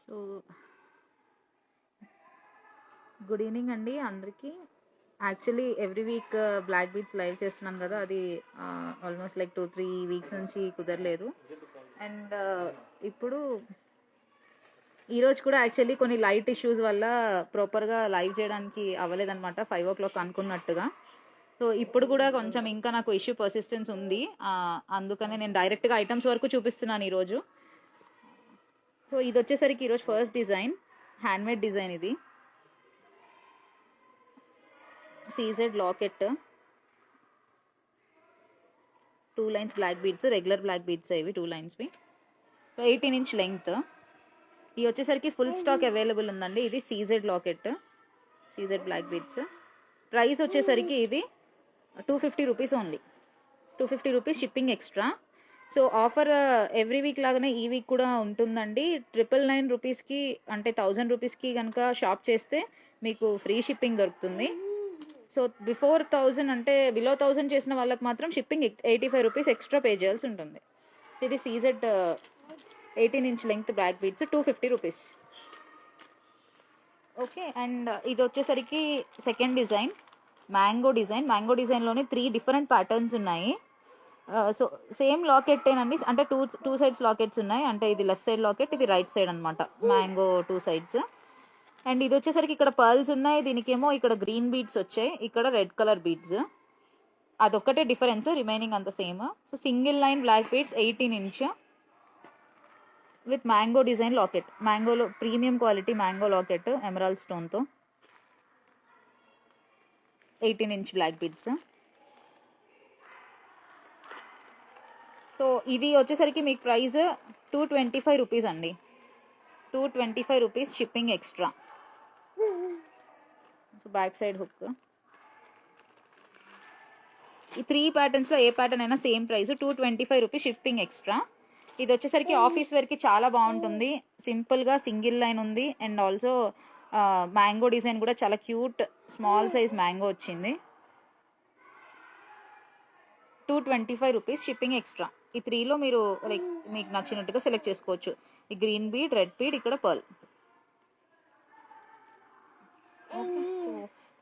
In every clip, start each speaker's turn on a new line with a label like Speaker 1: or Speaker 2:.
Speaker 1: So good evening అండి అందరికీ. Actually every week black beads live చేస్తున్నాను కదా, అది ఆల్మోస్ట్ లైక్ 2-3 వీక్స్ నుంచి కుదరలేదు. అండ్ ఇప్పుడు ఈరోజు కూడా యాక్చువల్లీ కొన్ని లైట్ ఇష్యూస్ వల్ల ప్రాపర్గా లైవ్ చేయడానికి అవ్వలేదన్నమాట 5 o'clock అనుకున్నట్టుగా. సో ఇప్పుడు కూడా కొంచెం ఇంకా నాకు ఇష్యూ పర్సిస్టెన్స్ ఉంది, అందుకనే నేను డైరెక్ట్గా ఐటమ్స్ వరకు చూపిస్తున్నాను ఈరోజు. సో ఇది వచ్చేసరికి ఈరోజు ఫస్ట్ డిజైన్, హ్యాండ్మేడ్ డిజైన్. ఇది CZ locket, 2 lines black beads, regular black beads ఇవి 2 linesవి. 18 inch లెంగ్త్. ఇది వచ్చేసరికి ఫుల్ స్టాక్ అవైలబుల్ ఉందండి. ఇది CZ locket, CZ black beads. Price వచ్చేసరికి ఇది 250 rupees only, 250 rupees shipping extra. So offer every week లాగానే ఈ వీక్ కూడా ఉంటుందండి. 999 రూపీస్కి అంటే 1000 రూపీస్కి కనుక షాప్ చేస్తే మీకు ఫ్రీ షిప్పింగ్ దొరుకుతుంది. సో బిఫోర్ 1000 అంటే బిలో 1000 చేసిన వాళ్ళకి మాత్రం షిప్పింగ్ 85 రూపీస్ ఎక్స్ట్రా పే చేయాల్సి ఉంటుంది. ఇది CZ 18 inch length black beads, 250 rupees. Okay, and ఇది వచ్చేసరికి second design, mango design. Mango డిజైన్లోనే 3 different ప్యాటర్న్స్ ఉన్నాయి. సో సేమ్ లాకెట్టేనండి, అంటే టూ సైడ్స్ లాకెట్స్ ఉన్నాయి. అంటే ఇది లెఫ్ట్ సైడ్ లాకెట్, ఇది రైట్ సైడ్ అనమాట, మ్యాంగో 2 sides. అండ్ ఇది వచ్చేసరికి ఇక్కడ పర్ల్స్ ఉన్నాయి, దీనికేమో ఇక్కడ గ్రీన్ బీడ్స్ వచ్చాయి, ఇక్కడ రెడ్ కలర్ బీడ్స్. అదొక్కటే డిఫరెన్స్, రిమైనింగ్ అంత same. So single line black beads, 18 inch with mango design locket. మ్యాంగోలో premium quality mango locket, emerald స్టోన్తో, 18 inch బ్లాక్ బీడ్స్. సో ఇది వచ్చేసరికి మీకు ప్రైస్ 225 రూపీస్ అండి, 225 rupees shipping extra. So back side hook. ఈ 3 ప్యాటర్న్స్లో ఏ ప్యాటర్న్ అయినా same price, 225 rupees shipping extra. ఇది వచ్చేసరికి ఆఫీస్ వేర్కి చాలా బాగుంటుంది. సింపుల్గా సింగిల్ లైన్ ఉంది, అండ్ ఆల్సో మ్యాంగో డిజైన్ కూడా చాలా క్యూట్ స్మాల్ సైజ్ మ్యాంగో వచ్చింది. 225 రూపీస్ షిప్పింగ్ ఎక్స్ట్రా. ఈ 3లో మీరు లైక్ మీకు నచ్చినట్టుగా సెలెక్ట్ చేసుకోవచ్చు. ఈ గ్రీన్ బీడ్, రెడ్ బీడ్, ఇక్కడ పర్ల్.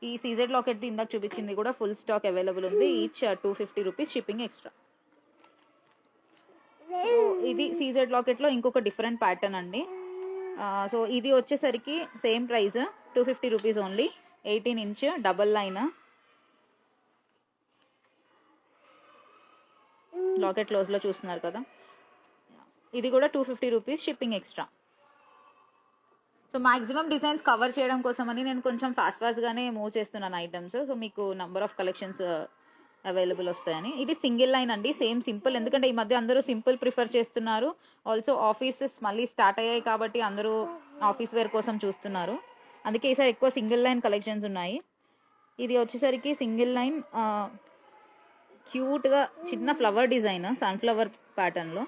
Speaker 1: ఈ సీజెడ్ లాకెట్ ఇందాక చూపించింది కూడా ఫుల్ స్టాక్ అవైలబుల్ ఉంది, ఈచ్ 250 రూపీస్ షిప్పింగ్ ఎక్స్ట్రా. ఇది సీజెడ్ లాకెట్ లో ఇంకొక డిఫరెంట్ ప్యాటర్న్ అండి. సో ఇది వచ్చేసరికి same price, 250 rupees only, 18 inch double line locket close లో చూస్తున్నారు కదా. ఇది కూడా 250 rupees shipping extra. So maximum designs cover చేయడం కోసం అని నేను కొంచెం ఫాస్ట్ గానే మూవ్ చేస్తున్నాను ఐటమ్స్. సో మీకు నంబర్ ఆఫ్ కలెక్షన్స్ అవైలబుల్ వస్తాయని. ఇది సింగిల్ లైన్ అండి, సేమ్ సింపుల్, ఎందుకంటే ఈ మధ్య అందరూ సింపుల్ ప్రిఫర్ చేస్తున్నారు. ఆల్సో ఆఫీసెస్ మళ్ళీ స్టార్ట్ అయ్యాయి కాబట్టి అందరూ ఆఫీస్ వేర్ కోసం చూస్తున్నారు, అందుకే ఈసారి ఎక్కువ సింగిల్ లైన్ కలెక్షన్స్ ఉన్నాయి. ఇది వచ్చేసరికి సింగిల్ లైన్ క్యూట్గా చిన్న ఫ్లవర్ డిజైన్, సన్ఫ్లవర్ ప్యాటర్న్లో.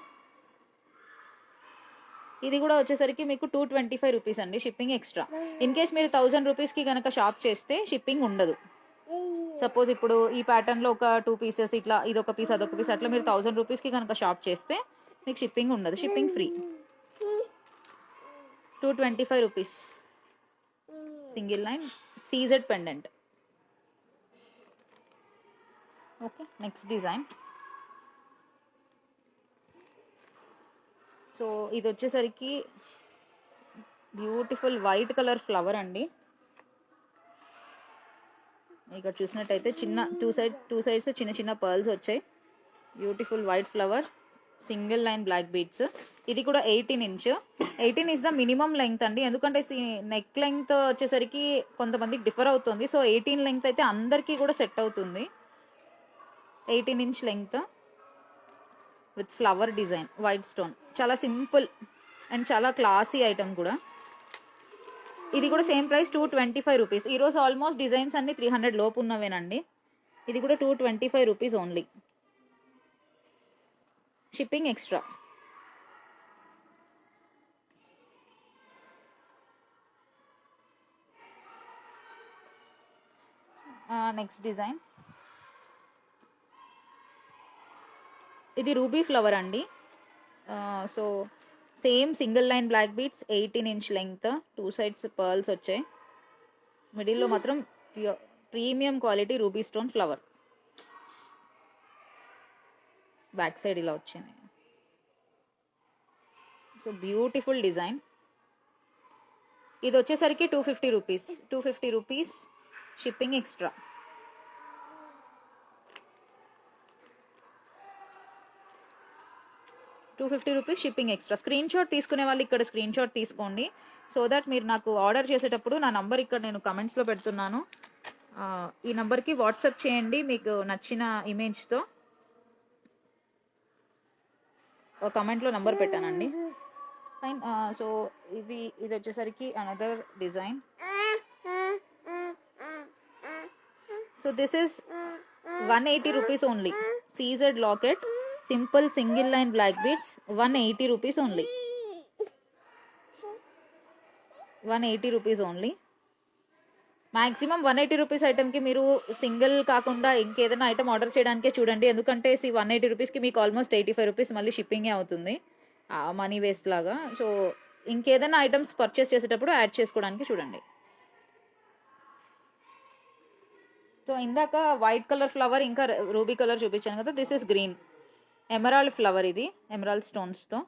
Speaker 1: ఇది కూడా వచ్చేసరికి మీకు 225 రూపీస్ అండి షిప్పింగ్ ఎక్స్ట్రా. ఇన్ కేస్ మీరు 1000 రూపీస్కి కనుక షాప్ చేస్తే షిప్పింగ్ ఉండదు. సపోజ్ ఇప్పుడు ఈ ప్యాటర్న్ లో ఒక 2 pieces ఇట్లా, ఇదొక పీస్ అదొక పీస్, అట్లా మీరు 1000 రూపీస్కి కనుక షాప్ చేస్తే మీకు షిప్పింగ్ ఉండదు, shipping free. 225 rupees single line CZ pendant. Okay, next design. So ఇది వచ్చేసరికి బ్యూటిఫుల్ వైట్ కలర్ ఫ్లవర్ అండి. ఇక్కడ చూసినట్టయితే చిన్న టూ సైడ్స్ చిన్న చిన్న పర్ల్స్ వచ్చాయి. Beautiful white flower, single line black beads. ఇది కూడా 18 inch. 18 is the minimum length అండి, ఎందుకంటే నెక్ లెంగ్త్ వచ్చేసరికి కొంతమందికి డిఫర్ అవుతుంది. సో 18 లెంగ్త్ అయితే అందరికీ కూడా సెట్ అవుతుంది. 18 inch length with flower design, white stone, చాలా సింపుల్ అండ్ చాలా క్లాసీ ఐటమ్ కూడా. ఇది కూడా సేమ్ ప్రైస్ 225 రూపీస్. ఈరోజు ఆల్మోస్ట్ డిజైన్స్ అన్ని 300 లోపు ఉన్నవేనండి. ఇది కూడా 225 rupees only, shipping extra. Next design. ఇది రూబీ ఫ్లవర్ అండి. So same single line black beads, 18 inch length, 2 sides pearls వచ్చాయి. మిడిల్లో మాత్రం premium quality ruby stone flower. Back side ఇలా వచ్చింది. So beautiful design. ఇది వచ్చేసరికి 250 rupees. 250 rupees shipping extra. Rupees shipping extra. Screen shot తీసుకునే వాళ్ళు ఇక్కడ స్క్రీన్ షాట్ తీసుకోండి. సో దట్ మీరు నాకు ఆర్డర్ చేసేటప్పుడు నా నంబర్ ఇక్కడ నేను కమెంట్స్లో పెడుతున్నాను. ఈ నంబర్కి వాట్సాప్ చేయండి మీకు నచ్చిన ఇమేజ్తో. ఒక కమెంట్లో నంబర్ పెట్టానండి. ఫైన్. సో ఇది వచ్చేసరికి another design. So this is 180 rupees only. CZ locket, simple single line black beads, 180 rupees only. 180 rupees only. Maximum 180 rupees ఐటమ్కి మీరు సింగిల్ కాకుండా ఇంకేదైనా ఐటమ్ ఆర్డర్ చేయడానికే చూడండి. ఎందుకంటే 180 రూపీస్కి మీకు ఆల్మోస్ట్ 85 రూపీస్ మళ్ళీ షిప్పింగే అవుతుంది, మనీ వేస్ట్ లాగా. సో ఇంకేదైనా ఐటమ్స్ పర్చేస్ చేసేటప్పుడు యాడ్ చేసుకోవడానికి చూడండి. సో ఇందాక వైట్ కలర్ ఫ్లవర్ ఇంకా రూబీ కలర్ చూపించాను కదా, this is green emerald flower. ఇది ఎమరాల్డ్ స్టోన్స్తో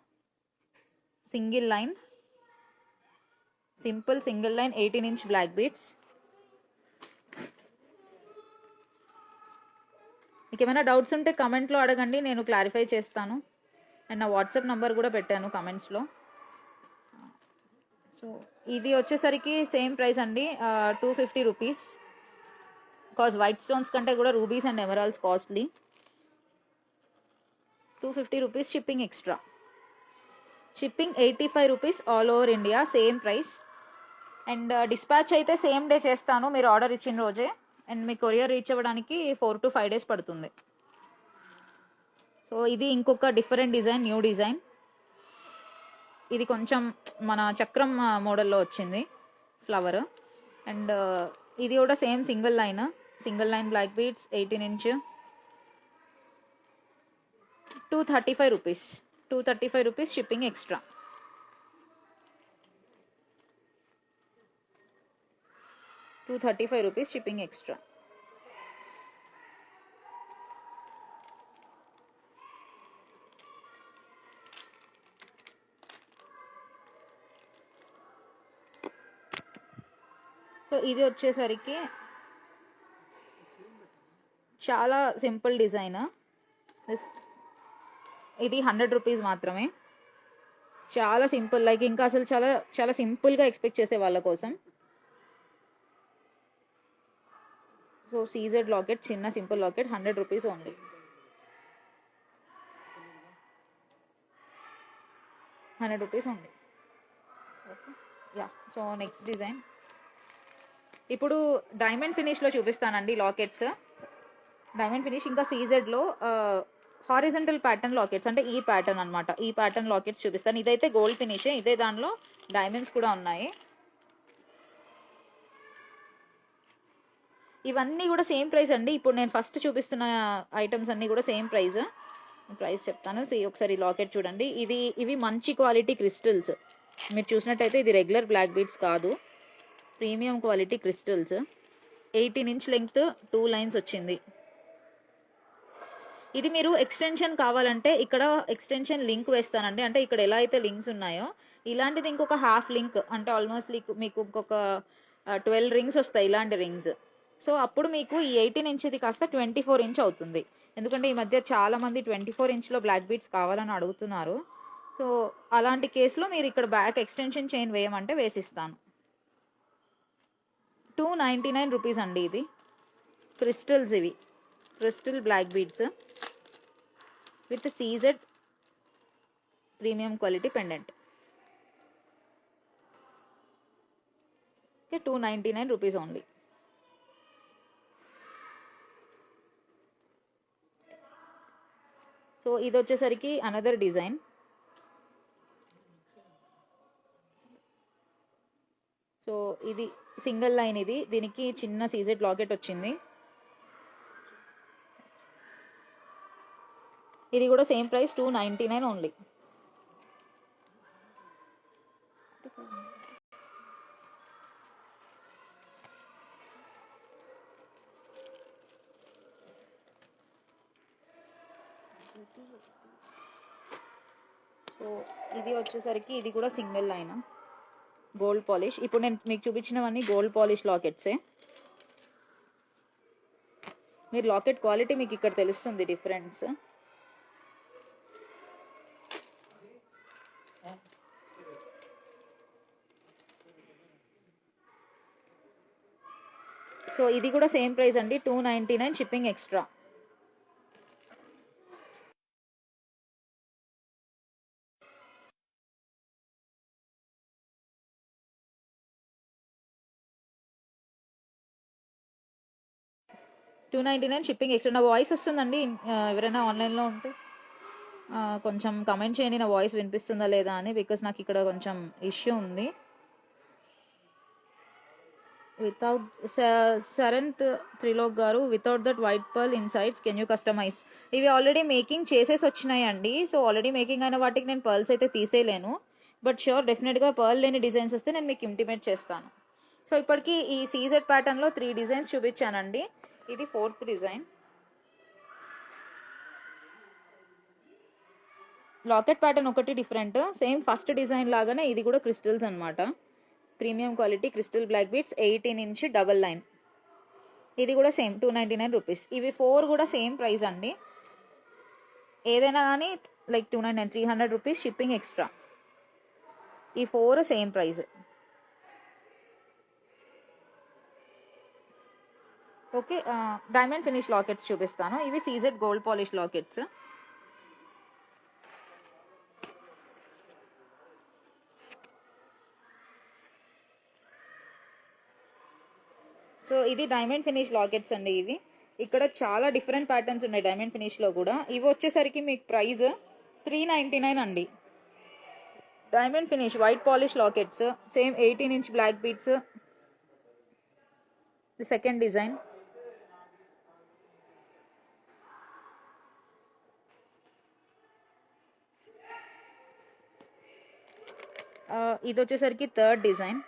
Speaker 1: single line, simple single line, 18 inch black beads. మీకు ఏమైనా డౌట్స్ ఉంటే కమెంట్లో అడగండి, నేను క్లారిఫై చేస్తాను. అండ్ నా వాట్సాప్ నంబర్ కూడా పెట్టాను కమెంట్స్లో. సో ఇది వచ్చేసరికి సేమ్ ప్రైస్ అండి, 250 రూపీస్. బికాజ్ వైట్ స్టోన్స్ కంటే కూడా rubies and emeralds costly. 250 rupees shipping extra. Shipping 85 rupees all over India, same price. And dispatch అయితే సేమ్ డే చేస్తాను మీరు ఆర్డర్ ఇచ్చిన రోజే. అండ్ మీ కొరియర్ రీచ్ అవ్వడానికి 4 to 5 days పడుతుంది. సో ఇది ఇంకొక డిఫరెంట్ డిజైన్, న్యూ డిజైన్. ఇది కొంచెం మన చక్రం మోడల్లో వచ్చింది ఫ్లవర్. అండ్ ఇది కూడా same single line black beads, 18 inch, 235 rupees. 235 rupees shipping extra. ₹235 shipping extra. So ఇది వచ్చేసరికి చాలా సింపుల్ డిజైన్. ఇది 100 రూపీస్ మాత్రమే. చాలా సింపుల్, లైక్ ఇంకా అసలు చాలా చాలా సింపుల్గా ఎక్స్పెక్ట్ చేసే వాళ్ళ కోసం. సో సీజెడ్ లాకెట్, చిన్న simple locket, 100 rupees only. 100 rupees only. Okay, yeah. So next design ఇప్పుడు డైమండ్ ఫినిష్లో చూపిస్తానండి లాకెట్స్. డైమండ్ ఫినిష్ ఇంకా సీజెడ్లో హారిజంటల్ ప్యాటర్న్ లాకెట్స్, అంటే ఈ ప్యాటర్న్ అనమాట. ఈ ప్యాటర్న్ లాకెట్స్ చూపిస్తాను. ఇదైతే గోల్డ్ ఫినిష్, ఇదే దానిలో డైమండ్స్ కూడా ఉన్నాయి. ఇవన్నీ కూడా సేమ్ ప్రైస్ అండి. ఇప్పుడు నేను ఫస్ట్ చూపిస్తున్న ఐటమ్స్ అన్నీ కూడా సేమ్ ప్రైస్ చెప్తాను. ఒకసారి లాకెట్ చూడండి. ఇవి మంచి క్వాలిటీ క్రిస్టల్స్. మీరు చూసినట్టయితే ఇది రెగ్యులర్ బ్లాక్ బీడ్స్ కాదు, premium quality crystals. 18 inch length, 2 lines వచ్చింది. ఇది మీరు ఎక్స్టెన్షన్ కావాలంటే ఇక్కడ ఎక్స్టెన్షన్ లింక్ వేస్తానండి. అంటే ఇక్కడ ఎలా అయితే లింక్స్ ఉన్నాయో ఇలాంటిది ఇంకొక హాఫ్ లింక్, అంటే ఆల్మోస్ట్ మీకు ఇంకొక 12 రింగ్స్ వస్తాయి, ఇలాంటి రింగ్స్. సో అప్పుడు మీకు ఈ 18 ఇంచ్ది కాస్త 24 ఇంచ్ అవుతుంది. ఎందుకంటే ఈ మధ్య చాలా మంది 24 ఇంచ్లో బ్లాక్ బీడ్స్ కావాలని అడుగుతున్నారు. సో అలాంటి కేసులో మీరు ఇక్కడ బ్యాక్ ఎక్స్టెన్షన్ చైన్ వేయమంటే వేసిస్తాను. 299 రూపీస్ అండి. ఇది క్రిస్టల్స్, ఇవి crystal black beads with CZ premium quality pendant. Okay, 299 rupees only. So ఇది వచ్చేసరికి అనదర్ డిజైన్. సో ఇది సింగిల్ లైన్, దీనికి చిన్న సీజెడ్ లాకెట్ వచ్చింది. ఇది కూడా సేమ్ ప్రైస్, 299 ఓన్లీ. సో ఇది వచ్చేసరికి ఇది కూడా సింగిల్ లైన్ గోల్డ్ పాలిష్. ఇప్పుడు నేను మీకు చూపించినవన్నీ గోల్డ్ పాలిష్ లాకెట్సే. మీరు లాకెట్ క్వాలిటీ మీకు ఇక్కడ తెలుస్తుంది డిఫరెన్స్. సో ఇది కూడా సేమ్ ప్రైస్ అండి, 299 షిప్పింగ్ ఎక్స్ట్రా. $299 shipping extra. నా వాయిస్ వస్తుందండి? ఎవరైనా ఆన్లైన్లో ఉంటే కొంచెం కమెంట్ చేయండి నా వాయిస్ వినిపిస్తుందా లేదా అని, బికాస్ నాకు ఇక్కడ కొంచెం ఇష్యూ ఉంది. వితౌట్ సరంత్ త్రిలోక్ గారు, without that white pearl insides can you customize. ఇవి ఆల్రెడీ మేకింగ్ చేసేసి వచ్చినాయండి. సో ఆల్రెడీ మేకింగ్ అయిన వాటికి నేను పర్ల్స్ అయితే తీసేయలేను. బట్ షూర్ డెఫినెట్గా పర్ల్ లేని డిజైన్స్ వస్తే నేను మీకు ఇంటిమేట్ చేస్తాను. సో ఇప్పటికి ఈ సీజెడ్ ప్యాటర్న్లో 3 డిజైన్స్ చూపించానండి. ఇది 4th డిజైన్. లాకెట్ ప్యాటర్న్ ఒకటి డిఫరెంట్, సేమ్ ఫస్ట్ డిజైన్ లాగానే ఇది కూడా క్రిస్టల్స్ అనమాట. Premium quality crystal black beads, 18 inch double line. ఇది కూడా సేమ్ 299 రూపీస్. ఇవి 4 కూడా సేమ్ ప్రైస్ అండి. ఏదైనా కానీ లైక్ 299, 300 రూపీస్ షిప్పింగ్ ఎక్స్ట్రా. ఈ 4 same price. Okay, diamond finish lockets చూపిస్తాను. ఇవి CZ gold polish lockets. So ఇది డైమండ్ ఫినిష్ లాకెట్స్ అండి. ఇవి ఇక్కడ చాలా డిఫరెంట్ ప్యాటర్న్స్ ఉన్నాయి డైమండ్ ఫినిష్ లో కూడా. ఇవి వచ్చేసరికి మీకు ప్రైస్ 399 అండి. Diamond finish white polish lockets, same 18 inch black beads. The second design. ఇది వచ్చేసరికి థర్డ్ డిజైన్.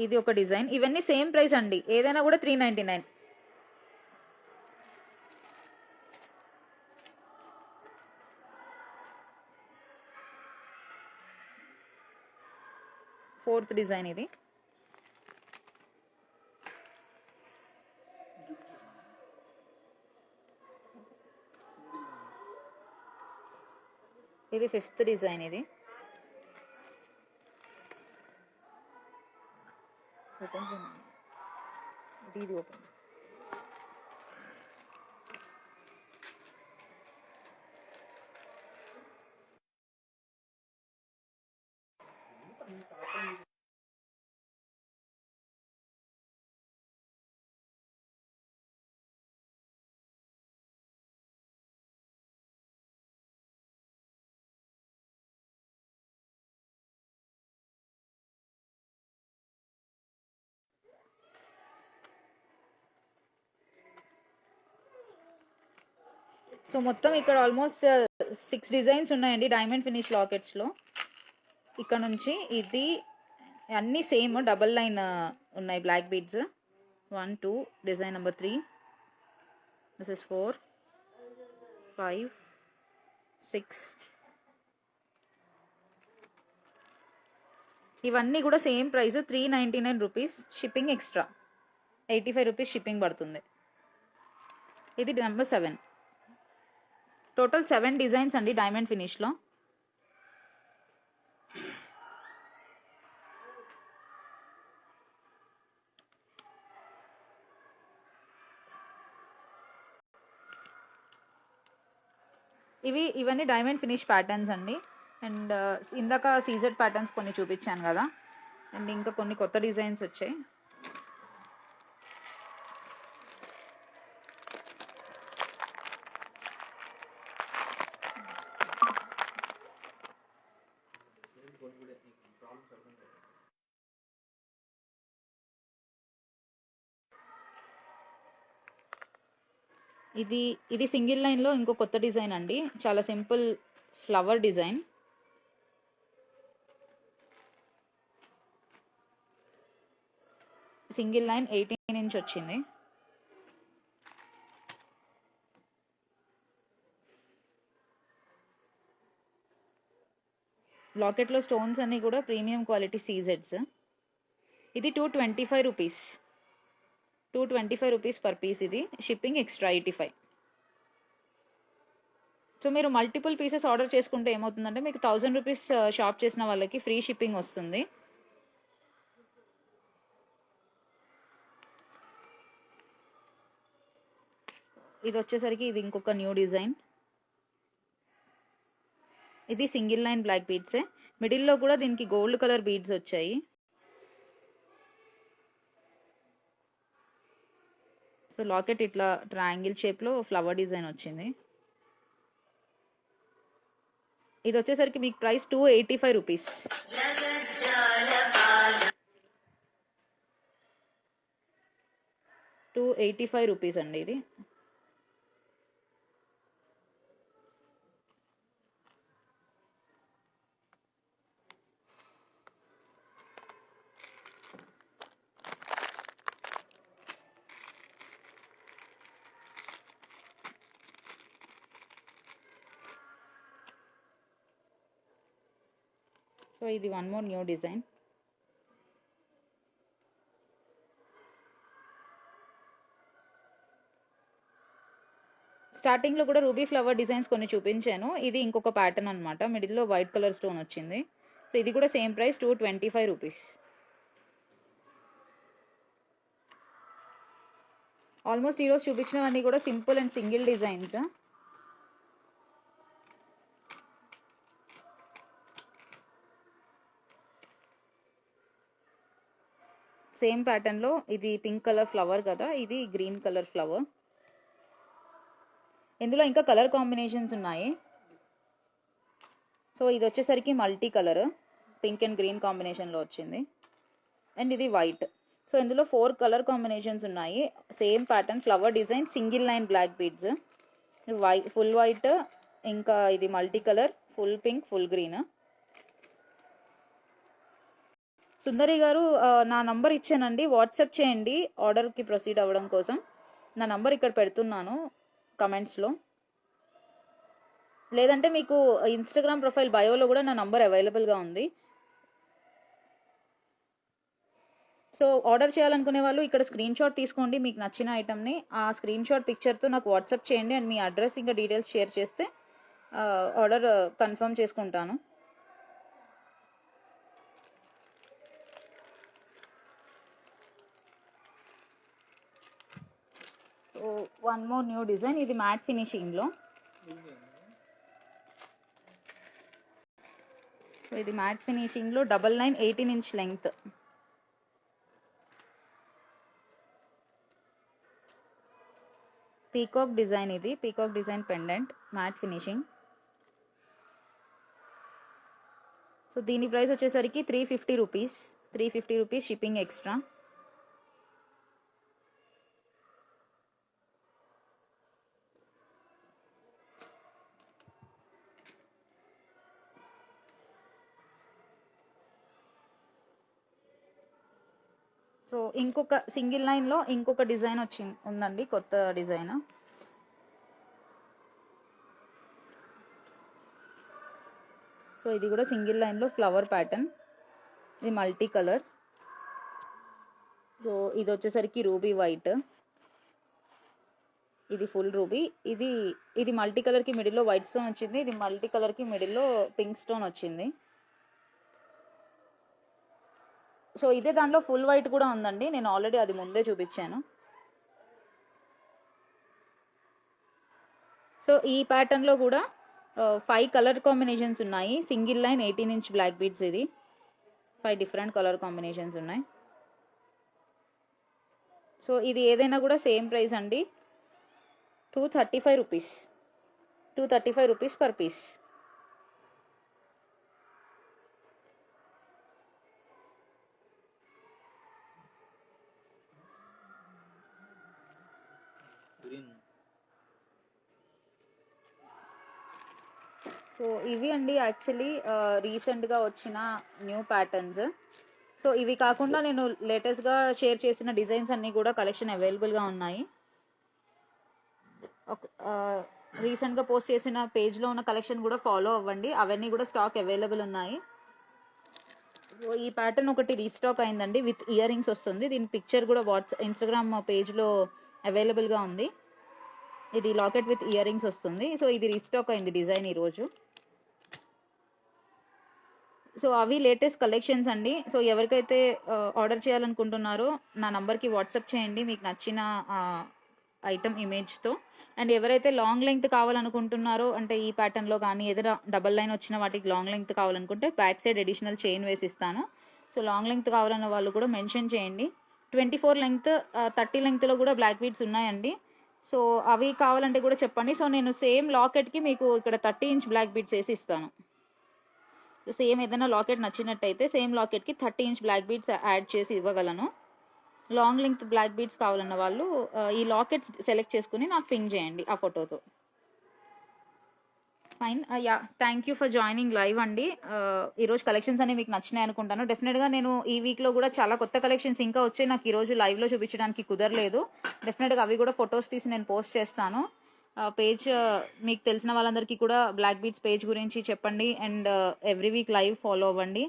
Speaker 1: ఇది ఒక డిజైన్. ఇవన్నీ సేమ్ ప్రైస్ అండి, ఏదైనా కూడా 399. ఫోర్త్ డిజైన్ ఇది. ఇది 5th డిజైన్. ఇది ఓపెన్ చేయండి. ఇది ఓపెన్ చేయండి. సో మొత్తం ఇక్కడ ఆల్మోస్ట్ 6 డిజైన్స్ ఉన్నాయండి డైమండ్ ఫినిష్ లాకెట్స్ లో. ఇక్కడ నుంచి ఇది అన్ని సేమ్ డబల్ లైన్ ఉన్నాయి black beads. 1 2 design number 3. This is 4 5 6. ఇవన్నీ కూడా same price 399 rupees shipping extra. 85 rupees shipping పడుతుంది. ఇది నెంబర్ 7. టోటల్ 7 డిజైన్స్ అండి డైమండ్ ఫినిష్ లో. ఇవన్నీ డైమండ్ ఫినిష్ ప్యాటర్న్స్ అండి. అండ్ ఇందాక సీజెడ్ ప్యాటర్న్స్ కొన్ని చూపించాను కదా, అండ్ ఇంకా కొన్ని కొత్త డిజైన్స్ వచ్చాయి. ఇది ఇది సింగిల్ లైన్లో ఇంకో కొత్త డిజైన్ అండి, చాలా simple flower design. Single line 18 inch వచ్చింది. లాకెట్లో స్టోన్స్ అన్ని కూడా ప్రీమియం క్వాలిటీ సీజెడ్స్. ఇది 225 రూపీస్, 225 రూపీస్ పర్ పీస్. ఇది షిప్పింగ్ ఎక్స్ట్రా 85. సో మీరు మల్టిపుల్ పీసెస్ ఆర్డర్ చేసుకుంటే ఏమవుతుందంటే మీకు 1000 రూపీస్ షాప్ చేసిన వాళ్ళకి ఫ్రీ షిప్పింగ్ వస్తుంది. ఇది వచ్చేసరికి ఇది ఇంకొక న్యూ డిజైన్. ఇది సింగిల్ లైన్ బ్లాక్ బీడ్సే, మిడిల్లో కూడా దీనికి గోల్డ్ కలర్ బీడ్స్ వచ్చాయి. సో లాకెట్ ఇట్లా ట్రయాంగిల్ షేప్లో ఫ్లవర్ డిజైన్ వచ్చింది. ఇది వచ్చేసరికి మీకు ప్రైస్ 285 రూపీస్. రూపీస్ అండి ఇది. సో ఇది one more new design. Starting లో కూడా రూబీ ఫ్లవర్ డిజైన్స్ కొన్ని చూపించాను. ఇది ఇంకొక ప్యాటర్న్ అనమాట, మిడిల్ లో వైట్ కలర్ స్టోన్ వచ్చింది. సో ఇది కూడా సేమ్ ప్రైస్ 225 రూపీస్. ఆల్మోస్ట్ ఈరోజు చూపించినవన్నీ కూడా simple and single designs. Same pattern లో ఇది పింక్ కలర్ ఫ్లవర్ కదా, ఇది గ్రీన్ కలర్ ఫ్లవర్. ఇందులో ఇంకా కలర్ కాంబినేషన్స్ ఉన్నాయి. సో ఇది వచ్చేసరికి multi colour, pink and green కాంబినేషన్లో వచ్చింది. అండ్ ఇది వైట్. సో ఇందులో 4 కలర్ కాంబినేషన్స్ ఉన్నాయి. Same pattern flower design, single line black beads, white, full white, ఇంకా ఇది multi colour, full pink, full green. Sundari గారు నా నంబర్ ఇచ్చానండి, వాట్సాప్ చేయండి ఆర్డర్కి ప్రొసీడ్ అవ్వడం కోసం. నా నంబర్ ఇక్కడ పెడుతున్నాను కమెంట్స్లో, లేదంటే మీకు ఇన్స్టాగ్రామ్ ప్రొఫైల్ బయోలో కూడా నా నంబర్ అవైలబుల్గా ఉంది. సో ఆర్డర్ చేయాలనుకునే వాళ్ళు ఇక్కడ స్క్రీన్ షాట్ తీసుకోండి మీకు నచ్చిన ఐటమ్ని. ఆ స్క్రీన్ షాట్ పిక్చర్తో నాకు వాట్సాప్ చేయండి అండ్ మీ అడ్రస్ ఇంకా డీటెయిల్స్ షేర్ చేస్తే ఆర్డర్ కన్ఫర్మ్ చేసుకుంటాను. So one more new design, ఇది మ్యాట్ ఫినిషింగ్లో. సో ఇది మ్యాట్ ఫినిషింగ్లో double line 18 inch length. Peacock design, ఇది peacock design pendant, matte finishing. So దీని ప్రైస్ వచ్చేసరికి 350 rupees, 350 rupees shipping extra. So ఇంకొక సింగిల్ లైన్లో ఇంకొక డిజైన్ ఉందండి, కొత్త డిజైన్. సో ఇది కూడా సింగిల్ లైన్లో ఫ్లవర్ ప్యాటర్న్, ఇది మల్టీ కలర్. సో ఇది వచ్చేసరికి రూబీ వైట్, ఇది ఫుల్ రూబీ. ఇది మల్టీ కలర్కి మిడిల్లో వైట్ స్టోన్ వచ్చింది, ఇది మల్టీ కలర్కి మిడిల్లో పింక్ స్టోన్ వచ్చింది. సో ఇదే దాంట్లో ఫుల్ వైట్ కూడా ఉందండి, నేను ఆల్రెడీ అది ముందే చూపించాను. సో ఈ ప్యాటర్న్లో కూడా 5 కలర్ కాంబినేషన్స్ ఉన్నాయి. Single line 18 inch black beads, ఇది 5 డిఫరెంట్ కలర్ కాంబినేషన్స్ ఉన్నాయి. సో ఇది ఏదైనా కూడా సేమ్ ప్రైస్ అండి, 235 rupees, 235 rupees per piece. So ఇవి అండి యాక్చువల్లీ రీసెంట్గా వచ్చిన న్యూ ప్యాటర్న్స్. సో ఇవి కాకుండా నేను లేటెస్ట్గా షేర్ చేసిన డిజైన్స్ అన్నీ కూడా కలెక్షన్ అవైలబుల్గా ఉన్నాయి. రీసెంట్గా పోస్ట్ చేసిన పేజ్లో ఉన్న కలెక్షన్ కూడా ఫాలో అవ్వండి, అవన్నీ కూడా స్టాక్ అవైలబుల్ ఉన్నాయి. సో ఈ ప్యాటర్న్ ఒకటి రీస్టాక్ అయిందండి, విత్ ఇయర్ రింగ్స్ వస్తుంది. దీని పిక్చర్ కూడా ఇన్స్టాగ్రామ్ పేజ్లో అవైలబుల్గా ఉంది. ఇది లాకెట్ విత్ ఇయర్ రింగ్స్ వస్తుంది. సో ఇది రీస్టాక్ అయింది డిజైన్ ఈరోజు. సో అవి లేటెస్ట్ కలెక్షన్స్ అండి. సో ఎవరికైతే ఆర్డర్ చేయాలనుకుంటున్నారో నా నంబర్కి వాట్సాప్ చేయండి మీకు నచ్చిన ఐటమ్ ఇమేజ్తో. అండ్ ఎవరైతే లాంగ్ లెంగ్త్ కావాలనుకుంటున్నారో, అంటే ఈ ప్యాటర్న్లో కానీ ఏదైనా డబల్ లైన్ వచ్చిన వాటికి లాంగ్ లెంగ్త్ కావాలనుకుంటే బ్యాక్ సైడ్ అడిషనల్ చైన్ వేసిస్తాను. సో లాంగ్ లెంగ్త్ కావాలన్న వాళ్ళు కూడా మెన్షన్ చేయండి. 24 లెంగ్త్ 30 లెంగ్త్లో కూడా బ్లాక్ బీడ్స్ ఉన్నాయండి. సో అవి కావాలంటే కూడా చెప్పండి. సో నేను సేమ్ లాకెట్కి మీకు ఇక్కడ 30 ఇంచ్ బ్లాక్ బీడ్స్ వేసి ఇస్తాను. సో సేమ్ ఏదైనా లాకెట్ నచ్చినట్టయితే సేమ్ లాకెట్కి 30 ఇంచ్ బ్లాక్ బీడ్స్ యాడ్ చేసి ఇవ్వగలను. లాంగ్ లెంగ్త్ బ్లాక్ బీడ్స్ కావాలన్న వాళ్ళు ఈ లాకెట్స్ సెలెక్ట్ చేసుకుని నాకు పింగ్ చేయండి ఆ ఫోటోతో. Fine. Ya, thank you for joining live అండి. ఈరోజు కలెక్షన్స్ అనేవి మీకు నచ్చినాయి అనుకుంటాను. డెఫినెట్గా నేను ఈ వీక్లో కూడా చాలా కొత్త కలెక్షన్స్ ఇంకా వచ్చాయి, నాకు ఈరోజు లైవ్లో చూపించడానికి కుదరలేదు. డెఫినెట్గా అవి కూడా ఫొటోస్ తీసి నేను పోస్ట్ చేస్తాను. పేజ్ మీకు తెలిసిన వాళ్ళందరికీ కూడా బ్లాక్ బీడ్స్ పేజ్ గురించి చెప్పండి. And every week live follow అవ్వండి.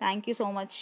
Speaker 1: Thank you so much.